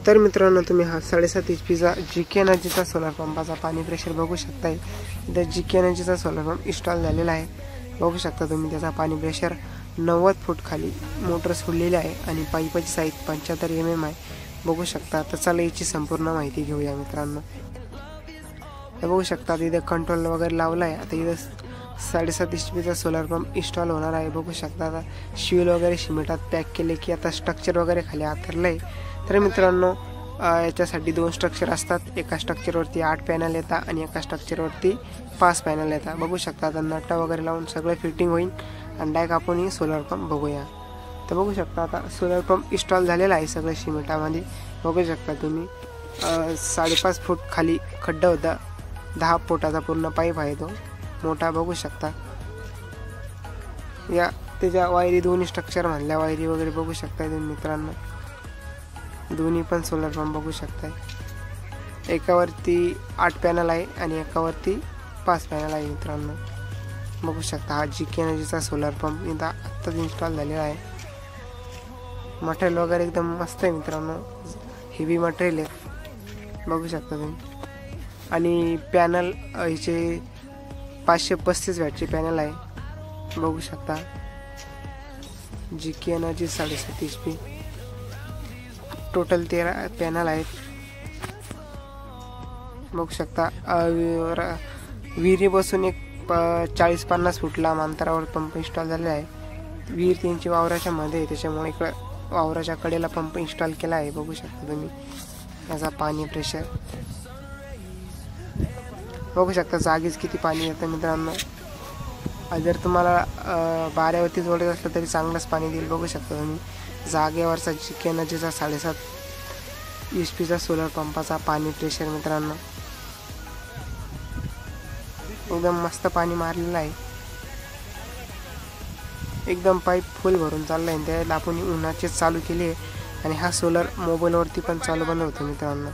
तर मित्रांनो, तुम्ही हा 7.5 HP GK एनर्जीचा सोलर पंपाचा पाणी प्रेशर बघू शकताय। इथे GK एनर्जीचा सोलर पंप इन्स्टॉल झालेला आहे। बघू शकता तुम्ही त्याचा पाणी प्रेशर 90 फूट खाली मोटर सोडलेली आहे आणि पाईपाची साईज 75 mm आहे। बघू शकता। तर चला याची संपूर्ण माहिती घेऊया मित्रांनो। हे बघू शकता इथे कंट्रोल वगैरे लावला आहे। आता इथे 7.5 HP सोलर पंप इन्स्टॉल होणार आहे। बघू शकता आता शिवल वगैरे सिमेंटात पॅक केले की आता स्ट्रक्चर वगैरे खाली आतरलंय। तर मित्रांनो, याच्यासाठी 2 स्ट्रक्चर असतात। एका स्ट्रक्चरवरती 8 पॅनल येतात आणि एका स्ट्रक्चरवरती 5 पॅनल येतात। बघू शकता आता नट वगैरे लावून सगळं फिटिंग होईल आणि डायरेक्ट आपण ही सोलर पंप बघूया। तर बघू शकता आता सोलर पंप इन्स्टॉल झालेला आहे सगळं सिमेंटामध्ये। बघू शकता तुम्ही 5.5 फूट खाली खड्डा होता। 10 फुटाचा पूर्ण पाईप आहे तो मोठा। बघू शकता या त्याच्या वायरी दोन्ही स्ट्रक्चर मधल्या वायरी वगैरे बघू शकता तुम्ही मित्रांनो। दोन्ही पण सोलर पंप बघू शकताय। एकावरती 8 पॅनल आहे आणि एकावरती 5 पॅनल आहे मित्रांनो। बघू शकता हा GK एनर्जीचा सोलर पंप इथं आत्ताच इन्स्टॉल झालेला आहे। मटेरियल वगैरे एकदम मस्त आहे मित्रांनो, हेवी मटेरियल आहे बघू शकता तुम्ही। आणि पॅनल याचे 535 वॅटचे पॅनल आहे। बघू शकता GK energy 7.5 HP total 13 panel आहेत। बघू शकता विहिरी बसून एक 40-50 फूट लांब अंतरावर पंप इन्स्टॉल झालेला आहे। विहीर त्यांची वावराच्या मध्ये आहे, त्याच्यामुळे इकडे वावराच्या कडेला पंप इन्स्टॉल केला आहे। बघू शकता तुम्ही याचा पाणी प्रेशर बघू शकता। जागीच किती पाणी येतं मित्रांनो। जर तुम्हाला बाऱ्यावरती जोडायचं असलं तरी चांगलंच पाणी देईल। बघू शकता तुम्ही जागेवरचा GK एनर्जीचा 7.5 HP सोलर पंपाचा पाणी प्रेशर मित्रांनो। एकदम मस्त पाणी मारलेलं आहे। एकदम पाईप फुल भरून चाललाय। त्याला आपण उन्हाचे चालू केले आणि हा सोलर मोबाईलवरती पण चालू बंद होतो मित्रांनो।